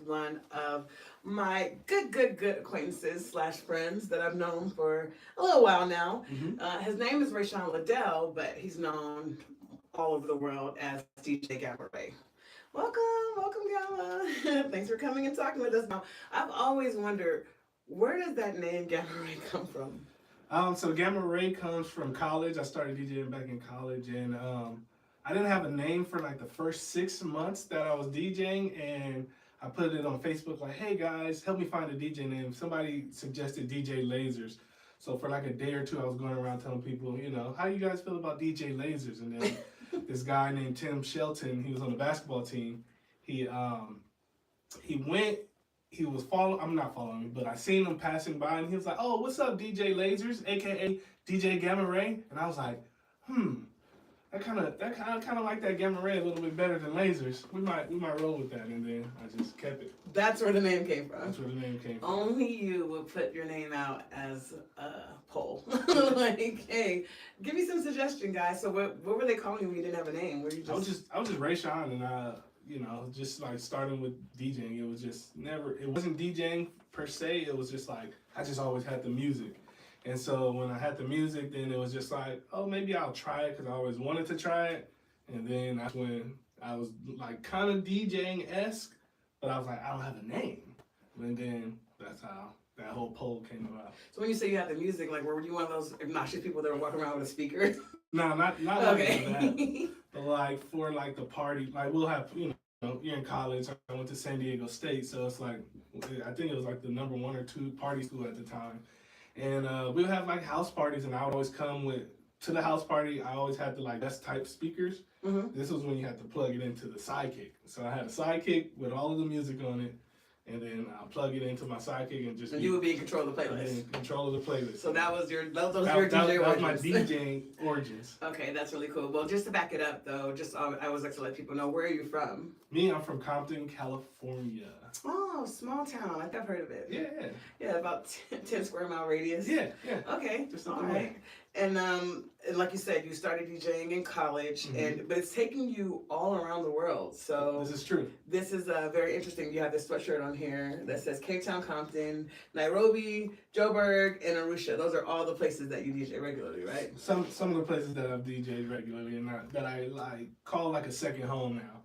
one of my good acquaintances slash friends that I've known for a little while now. His name is Rayshawn Liddell, but he's known all over the world as DJ Gamma Ray. Welcome, Gamma. Thanks for coming and talking with us. Now, I've always wondered, where does that name Gamma Ray come from? So Gamma Ray comes from college. I started DJing back in college, and I didn't have a name for like the first 6 months that I was DJing, and I put it on Facebook like, hey guys, help me find a DJ name. Somebody suggested DJ Lasers. So for like a day or two, I was going around telling people, how you guys feel about DJ Lasers? And then this guy named Tim Shelton, he was on the basketball team. He went, he was following, I'm not following me, but I seen him passing by, and he was like, oh, what's up, DJ Lasers, aka DJ Gamma Ray? And I was like, I kind of like that Gamma Ray a little bit better than Lasers. We might roll with that, and then I just kept it. That's where the name came from. That's where the name came from. Only you would put your name out as a poll. Like, hey, give me some suggestion, guys. So what were they calling you when you didn't have a name? Were you just... I was just Rayshawn, and just like starting with DJing. It was just it wasn't DJing per se. It was just like, I just always had the music. And so when I had the music, then it was just like, oh, maybe I'll try it, because I always wanted to try it. And then that's when I was like kind of DJing-esque, but I was like, I don't have a name. And then that's how that whole poll came about. So when you say you had the music, like, were you one of those obnoxious people that were walking around with a speaker? No, not okay. Like that. But like for like the party, like we'll have, you're in college. I went to San Diego State, so it's like, I think it was like the number 1 or 2 party school at the time. And we would have like house parties, and I would always come to the house party. I always had the like best type speakers. This was when you had to plug it into the sidekick. So I had a sidekick with all of the music on it, and then I'll plug it into my sidekick and just. And you would be in control of the playlist. In control of the playlist. So that was your DJ origins. That was my DJing origins. Okay, that's really cool. Well, just to back it up though, I always like to let people know, where are you from? Me, I'm from Compton, California. Oh, small town. I think I've heard of it. Yeah. Yeah, about 10 square mile radius. Yeah. Okay. Just all right. And like you said, you started DJing in college, but it's taking you all around the world. So this is true. This is very interesting. You have this sweatshirt on here that says Cape Town, Compton, Nairobi, Joburg, and Arusha. Those are all the places that you DJ regularly, right? Some of the places that I've DJed regularly, and that I like call like a second home now.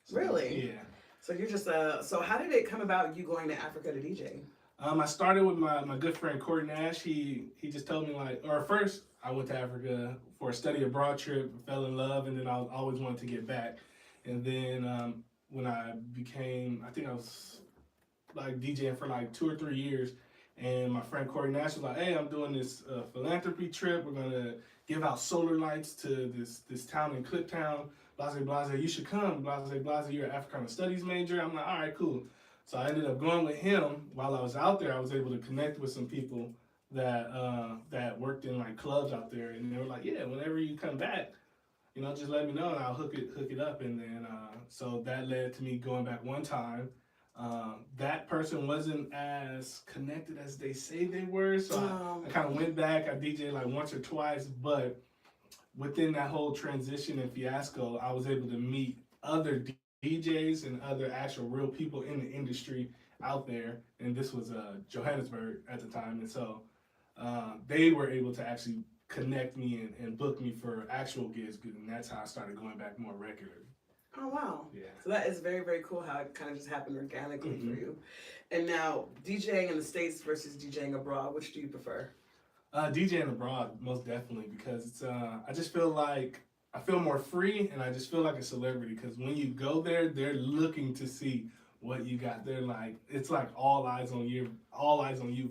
So, really? Yeah. So you're just so how did it come about you going to Africa to DJ? I started with my good friend Corey Nash. He just told me first I went to Africa for a study abroad trip, fell in love, and then I always wanted to get back. And then when I think I was like DJing for like 2 or 3 years, and my friend Corey Nash was like, hey, I'm doing this philanthropy trip. We're gonna give out solar lights to this town in Cliptown. Blase, you should come. Blase, you're an Africana Studies major. I'm like, all right, cool. So I ended up going with him. While I was out there, I was able to connect with some people that worked in like clubs out there, and they were like, yeah, whenever you come back, just let me know and I'll hook it up. And then so that led to me going back one time. That person wasn't as connected as they say they were, so I kind of went back. I DJed like once or twice, but within that whole transition and fiasco, I was able to meet other DJs and other actual real people in the industry out there. And this was Johannesburg at the time. And so they were able to actually connect me and book me for actual gigs. And that's how I started going back more regularly. Oh, wow. Yeah. So that is very, very cool how it kind of just happened organically for you. And now, DJing in the States versus DJing abroad, which do you prefer? DJing abroad, most definitely, because it's, I just feel like I feel more free, and I just feel like a celebrity, because when you go there, they're looking to see what you got. They're like, it's like all eyes on you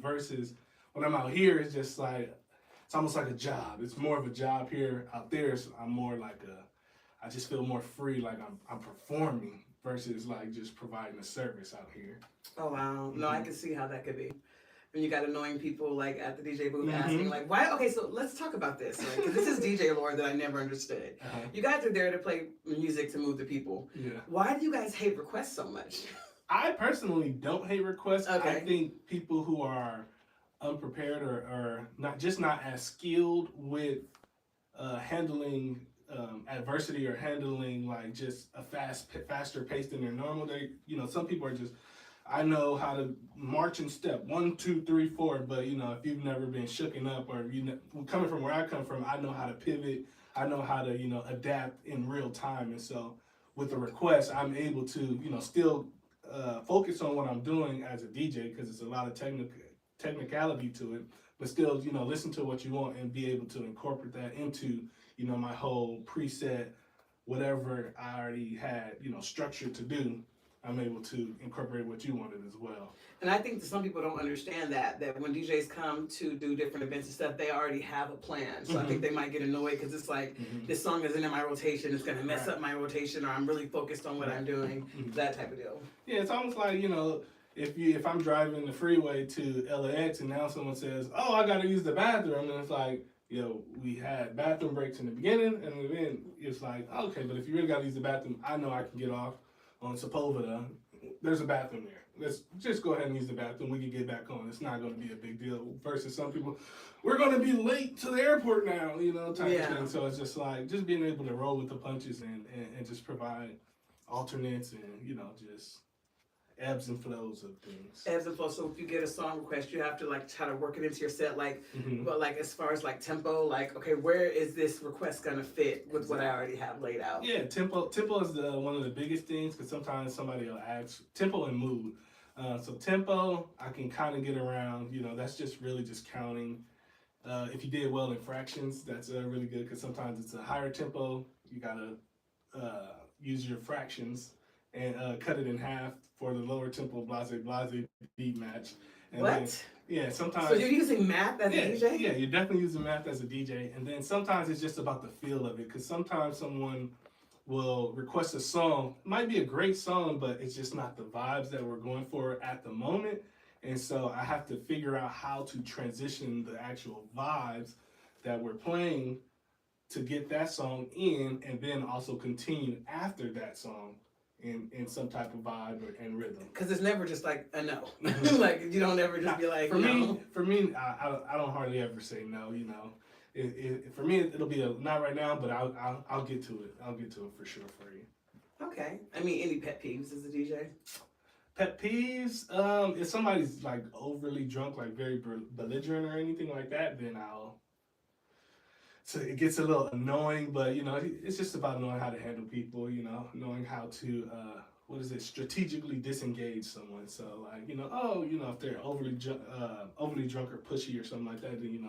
versus when I'm out here, it's just like, it's almost like a job. It's more of a job here. Out there, so I'm more like I just feel more free, like I'm performing versus like just providing a service out here. Oh, wow. No, I can see how that could be. When you got annoying people like at the DJ booth asking like, why? Okay, so let's talk about this. Like, 'cause this is DJ lore that I never understood. You guys are there to play music to move the people. Yeah. Why do you guys hate requests so much? I personally don't hate requests. Okay. I think people who are unprepared or not as skilled with handling adversity or handling like just a faster pace than they're normal. Some people are just I know how to march in step 1, 2, 3, 4. But you know, if you've never been shooken up, or coming from where I come from, I know how to pivot. I know how to adapt in real time. And so with the request, I'm able to still focus on what I'm doing as a DJ, because it's a lot of technicality to it, but still listen to what you want and be able to incorporate that into my whole preset, whatever I already had structured to do. I'm able to incorporate what you wanted as well. And I think that some people don't understand that when DJs come to do different events and stuff, they already have a plan. So I think they might get annoyed because it's like, this song isn't in my rotation, it's going to mess up my rotation, or I'm really focused on what I'm doing, that type of deal. Yeah, it's almost like, if I'm driving the freeway to LAX and now someone says, oh, I got to use the bathroom, and it's like, we had bathroom breaks in the beginning, and then it's like, okay, but if you really got to use the bathroom, I know I can get off on Sepulveda. There's a bathroom there. Let's just go ahead and use the bathroom. We can get back on. It's not going to be a big deal. Versus some people, we're going to be late to the airport now, type of thing. So it's just like, just being able to roll with the punches and just provide alternates and, just ebbs and flows of things. Ebbs and flows. So if you get a song request, you have to like try to work it into your set, like, but like as far as like tempo, like, okay, where is this request gonna fit with what I already have laid out? Yeah, tempo is one of the biggest things, because sometimes somebody will ask tempo and mood. So tempo, I can kind of get around. That's just really just counting. If you did well in fractions, that's really good, because sometimes it's a higher tempo. You gotta use your fractions and cut it in half for the lower tempo blase beat match. And what? Then, sometimes. So you're using math as a DJ? Yeah, you're definitely using math as a DJ. And then sometimes it's just about the feel of it, because sometimes someone will request a song. It might be a great song, but it's just not the vibes that we're going for at the moment. And so I have to figure out how to transition the actual vibes that we're playing to get that song in, and then also continue after that song in some type of vibe and rhythm. Because it's never just like a no. Like, you don't ever just be like, for no. me, I don't hardly ever say no. For me, it'll be a not right now, but I'll get to it. I'll get to it for sure for you. Okay. I mean, any pet peeves as a DJ? Pet peeves, if somebody's like overly drunk, like very belligerent or anything like that, then so it gets a little annoying, but it's just about knowing how to handle people, knowing how to strategically disengage someone. So like, if they're overly drunk or pushy or something like that, then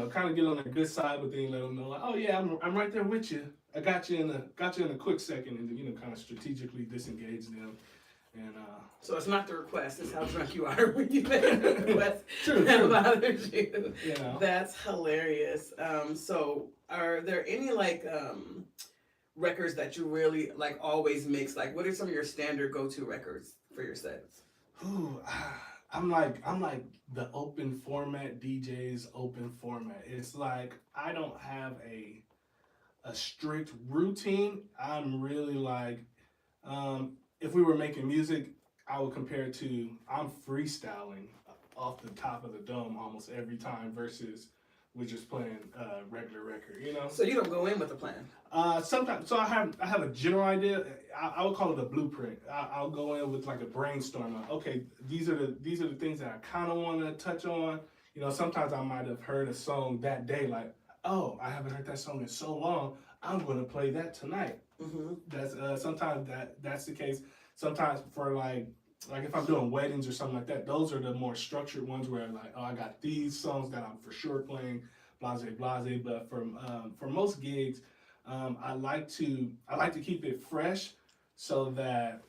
kind of get on their good side, but then let them know, like, oh yeah, I'm right there with you. I got you in a quick second, and then kind of strategically disengage them. And so it's not the request, it's how drunk you are when you make a request true. that bothers you. That's hilarious. So are there any like records that you really like always mix? Like, what are some of your standard go-to records for your sets? Ooh, I'm like the open format DJ's open format. It's like I don't have a strict routine. I'm really like if we were making music, I would compare it to I'm freestyling off the top of the dome almost every time versus we're just playing a regular record, So you don't go in with a plan? Sometimes. So I have a general idea. I would call it a blueprint. I'll go in with like a brainstorm. Like, okay, these are the things that I kind of want to touch on. Sometimes I might have heard a song that day, like, oh, I haven't heard that song in so long. I'm going to play that tonight. That's sometimes that's the case. Sometimes for like if I'm doing weddings or something like that, those are the more structured ones where like, oh, I got these songs that I'm for sure playing, blase. But for most gigs, I like to keep it fresh so that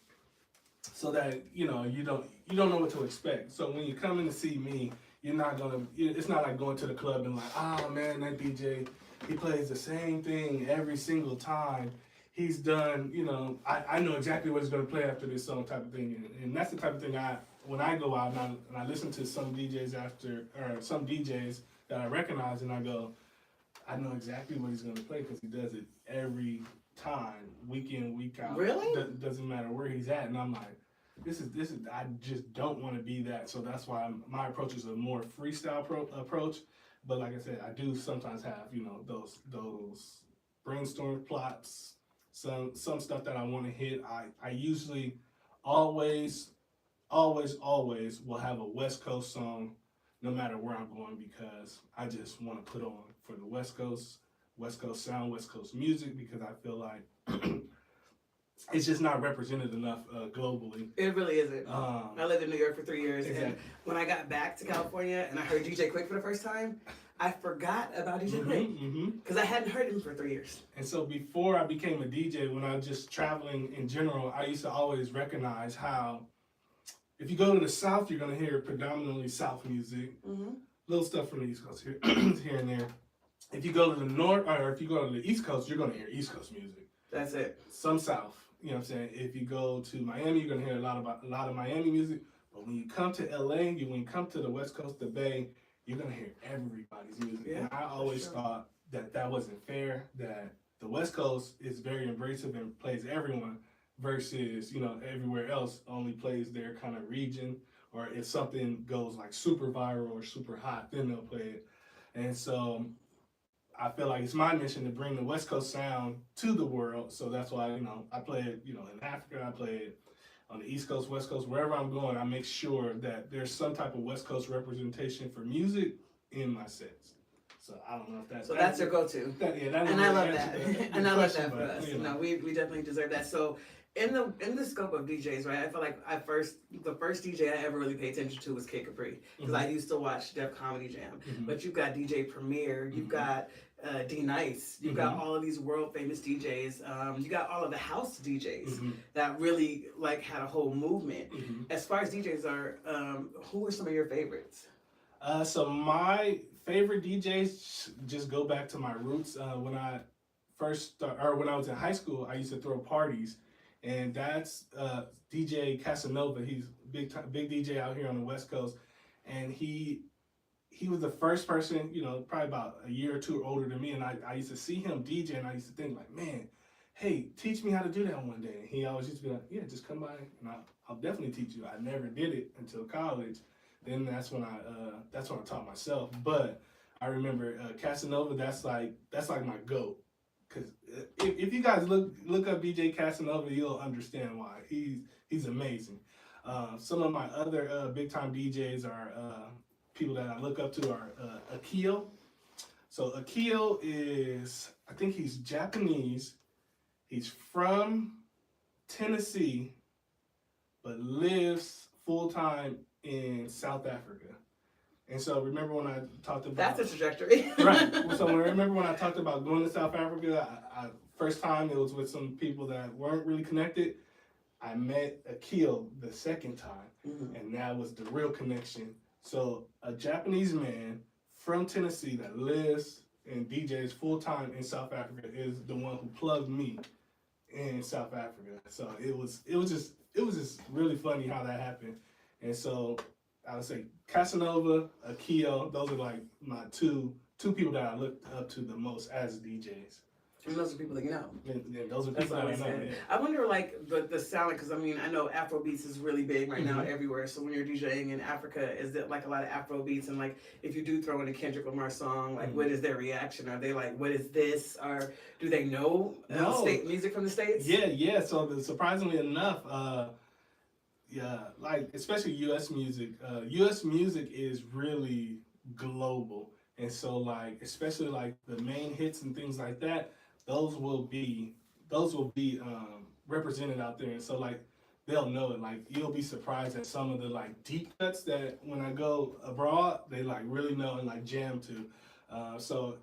you don't know what to expect. So when you come in to see me, it's not like going to the club and like, oh man, that DJ, he plays the same thing every single time. He's done, I know exactly what he's going to play after this song type of thing. And that's the type of thing when I go out and I listen to some DJs that I recognize, and I go, I know exactly what he's going to play because he does it every time, week in, week out. Really? Doesn't matter where he's at. And I'm like, this is, I just don't want to be that. So that's why my approach is a more freestyle approach. But like I said, I do sometimes have, those brainstorm plots, some stuff that I want to hit. I usually always always will have a West Coast song no matter where I'm going, because I just want to put on for the West Coast sound, West Coast music, because I feel like it's just not represented enough globally. It really isn't. I lived in New York for 3 years, Exactly. and when I got back to California and I heard DJ Quick for the first time, I forgot about DJ Quick because I hadn't heard him for 3 years. And so before I became a DJ, when I was just traveling in general, I used to always recognize how if you go to the South, you're going to hear predominantly South music, little stuff from the East Coast here, here and there. If you go to the North, or if you go to the East Coast, you're going to hear East Coast music. That's it. Some South, you know what I'm saying? If you go to Miami, you're going to hear a lot of Miami music. But when you come to LA, when you come to the West Coast, the Bay, you're going to hear everybody's music. Yeah, and I always thought that wasn't fair, that the West Coast is very embracive and plays everyone, versus, you know, everywhere else only plays their kind of region, or if something goes like super viral or super hot, then they'll play it. And so I feel like it's my mission to bring the West Coast sound to the world. So that's why, you know, I play it, you know, in Africa, I play it on the East Coast, West Coast, wherever I'm going, I make sure that there's some type of West Coast representation for music in my sets. So I don't know if that's... So that's your go-to. And I love that. And I love that for us. You know, we definitely deserve that. So in the scope of DJs, right, I feel like the first DJ I ever really paid attention to was Kid Capri, because I used to watch Def Comedy Jam. But you've got DJ Premier, you've got D Nice, you've got all of these world famous DJs, you got all of the house DJs that really like had a whole movement. As far as DJs are, who are some of your favorites? So my favorite DJs just go back to my roots. When I when I was in high school, I used to throw parties, and that's DJ Casanova. He's big DJ out here on the West Coast, and he was the first person, you know, probably about a year or two older than me, and I used to see him DJ, and I used to think like, man, hey, teach me how to do that one day. And he always used to be like, yeah, just come by, and I'll definitely teach you. I never did it until college. Then that's when I taught myself. But I remember Casanova. That's like my goat. Cause if you guys look up DJ Casanova, you'll understand why. He's amazing. Some of my other big time DJs are people that I look up to are Akil. So Akil is, I think he's Japanese. He's from Tennessee, but lives full time in South Africa. And so remember when I talked about... That's a trajectory. Right. So remember when I talked about going to South Africa, I first time it was with some people that weren't really connected. I met Akil the second time, and that was the real connection. So a Japanese man from Tennessee that lives and DJs full time in South Africa is the one who plugged me in South Africa. So it was just really funny how that happened. And so I would say Casanova, Akil, those are like my two people that I looked up to the most as DJs. And those are people that you know. And those are people that I know. Yeah. I wonder, like, the sound, because I mean, I know Afro beats is really big right now everywhere. So when you're DJing in Africa, is it like a lot of Afro beats? And like, if you do throw in a Kendrick Lamar song, like, what is their reaction? Are they like, what is this? Or do they know state music from the States? Yeah. So surprisingly enough, like especially U.S. music. U.S. music is really global, and so like especially like the main hits and things like that. Those will be represented out there, and so like they'll know it. Like you'll be surprised at some of the like deep cuts that when I go abroad, they like really know and like jam to. So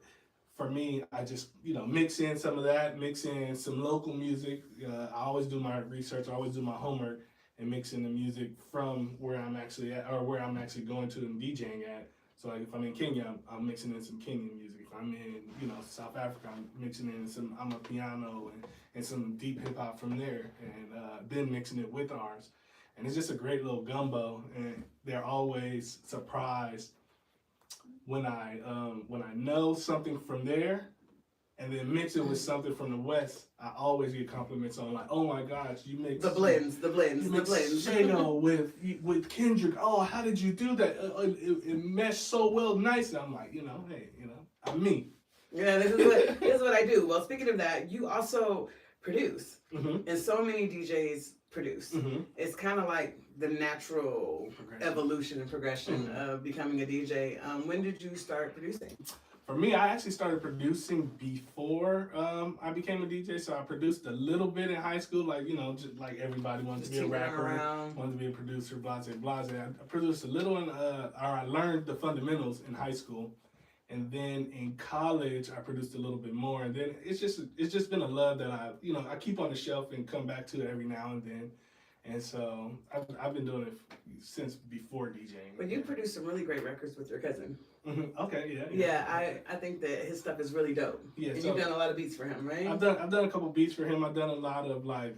for me, I just mix in some of that, mix in some local music. I always do my research, I always do my homework, and mix in the music from where I'm actually at or where I'm actually going to and DJing at. So like if I'm in Kenya, I'm mixing in some Kenyan music. If I'm in, South Africa, I'm mixing in some Amapiano and some deep hip hop from there, and then mixing it with ours. And it's just a great little gumbo, and they're always surprised when I know something from there and then mix it with something from the West. I always get compliments on like, oh my gosh, you mix the blends. Shano with Kendrick. Oh, how did you do that? It meshed so well, nice. And I'm like, hey, I'm me. Yeah, this is what I do. Well, speaking of that, you also produce, and so many DJs produce. Mhm. It's kind of like the natural evolution and progression of becoming a DJ. When did you start producing? For me, I actually started producing before I became a DJ. So I produced a little bit in high school, like, you know, just like everybody wanted to be a rapper, wanted to be a producer, blase, blase. I produced a little, or I learned the fundamentals in high school. And then in college, I produced a little bit more. And then it's just been a love that I keep on the shelf and come back to it every now and then. And so I've been doing it since before DJing. But you produced some really great records with your cousin. Mm-hmm. Okay, yeah. Yeah, I think that his stuff is really dope. Yeah, and so you've done a lot of beats for him, right? I've done a couple beats for him. I've done a lot of like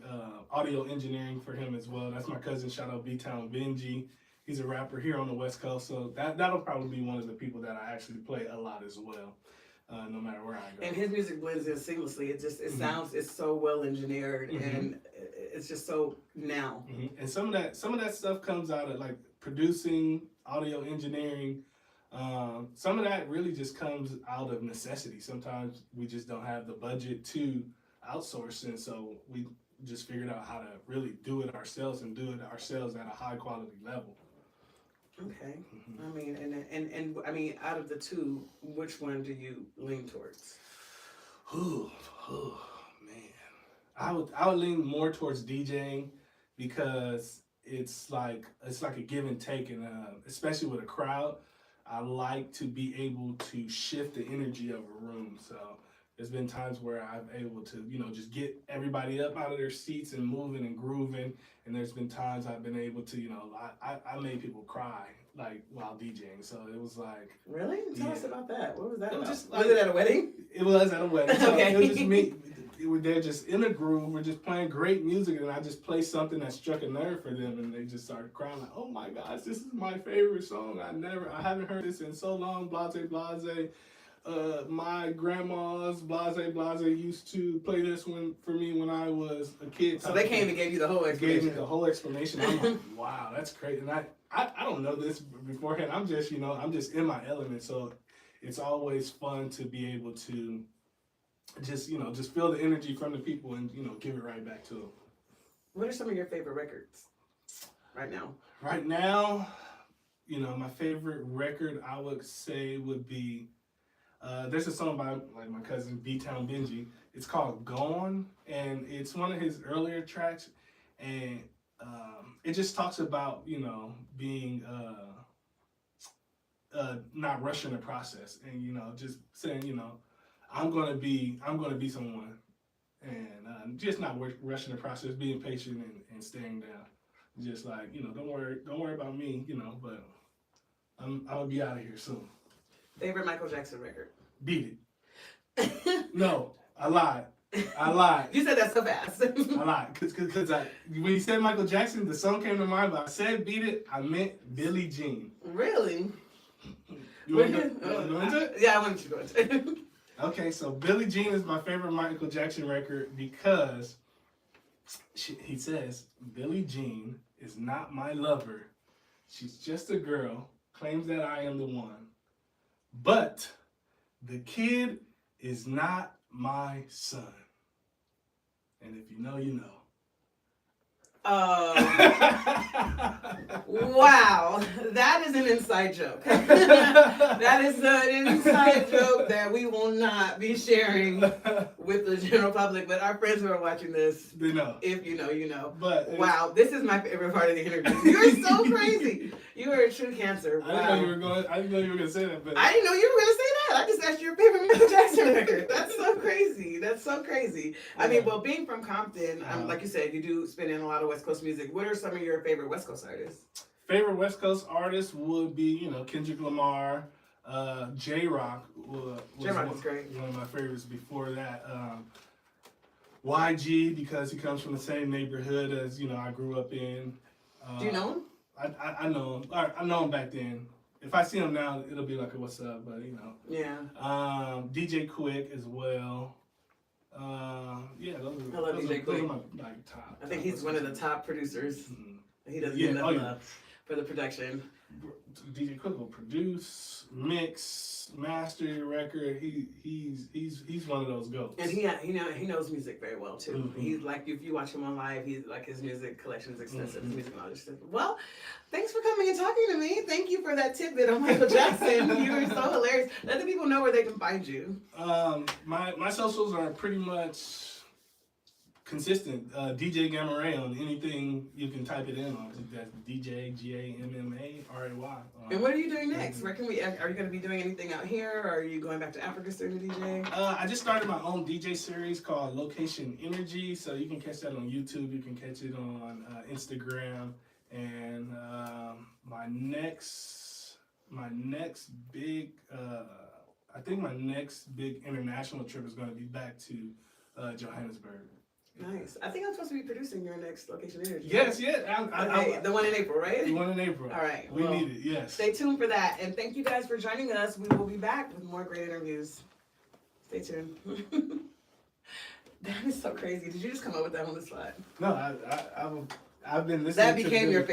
audio engineering for him as well. That's my cousin. Shout out B-Town Benji. He's a rapper here on the West Coast, so that'll probably be one of the people that I actually play a lot as well, no matter where I go. And his music blends in seamlessly. It sounds, it's so well engineered, and it's just so now. And some of that stuff comes out of like producing, audio engineering. Some of that really just comes out of necessity. Sometimes we just don't have the budget to outsource, and so we just figured out how to really do it ourselves and do it ourselves at a high quality level. Okay. I mean, and I mean, out of the two, which one do you lean towards? Oh man, I would lean more towards DJing because it's like a give and take, and especially with a crowd, I like to be able to shift the energy of a room. So there's been times where I'm able to, just get everybody up out of their seats and moving and grooving. And there's been times I've been able to, I made people cry like while DJing. So it was like, really? Tell us about that. What was that about? Just, was it at a wedding? It was at a wedding. So Okay. It was just me. They're just in a groove. We're just playing great music, and I just play something that struck a nerve for them, and they just started crying like, "Oh my gosh, this is my favorite song. I haven't heard this in so long." Blase, blase. My grandma's blase used to play this one for me when I was a kid. So they came and gave you the whole explanation. Gave me the whole explanation. I'm like, wow, that's great. And I don't know this beforehand. I'm just in my element. So it's always fun to be able to just feel the energy from the people and, give it right back to them. What are some of your favorite records right now? Right now, my favorite record I would say would be, there's a song by like my cousin B-Town Benji. It's called Gone, and it's one of his earlier tracks, and it just talks about, being not rushing the process, and just saying, I'm gonna be someone, and just not rushing the process, being patient and staying down. Just like, don't worry about me, but I'm gonna be out of here soon. Favorite Michael Jackson record? Beat It. No, I lied. You said that so fast. I lied, cause when you said Michael Jackson, the song came to mind, but I said Beat It, I meant Billie Jean. Really? You want to go into it? Yeah, I want you to go into it. Okay, so Billie Jean is my favorite Michael Jackson record because he says, Billie Jean is not my lover. She's just a girl, claims that I am the one. But the kid is not my son. And if you know, you know. Wow, that is an inside joke. That is an inside joke that we will not be sharing with the general public, but our friends who are watching this, they know. If you know, you know. But wow, this is my favorite part of the interview. You're so crazy. You are a true cancer. Wow. I didn't know you were going to say that. But I didn't know you were going to say that. I just asked your favorite Michael Jackson record. That's so crazy. That's so crazy. I mean, well, being from Compton, like you said, you do spin in a lot of West Coast music. What are some of your favorite West Coast artists? Favorite West Coast artists would be, Kendrick Lamar, J-Rock. J-Rock was great. One of my favorites before that. YG, because he comes from the same neighborhood as, I grew up in. Do you know him? I know him. I know him back then. If I see him now, it'll be like, what's up, but, Yeah. DJ Quick as well. Yeah, those are my top. I think he's one of the top producers. Mm-hmm. He doesn't get enough love. for the production. DJ Quick will produce, mix, master your record. He's one of those goats. And he knows music very well too. Mm-hmm. He's like, if you watch him on live, he's like, his music collection is extensive. His music knowledge is extensive. Well, thanks for coming and talking to me. Thank you for that tidbit on Michael Jackson. You were so hilarious. Let the people know where they can find you. My socials are pretty much consistent. DJ Gamma Ray on anything you can type it in on. That's DJ GAMMARAY. And what are you doing next? Where can we? Are you going to be doing anything out here? Or are you going back to Africa soon to DJ? I just started my own DJ series called Location Energy, so you can catch that on YouTube. You can catch it on Instagram, and my next big, I think my next big international trip is going to be back to Johannesburg. Nice. I think I'm supposed to be producing your next Location Energy. Yes, yeah. Okay, the one in April, right? The one in April. All right. We need it, yes. Stay tuned for that. And thank you guys for joining us. We will be back with more great interviews. Stay tuned. That is so crazy. Did you just come up with that on the slide? No, I've been listening That became your favorite.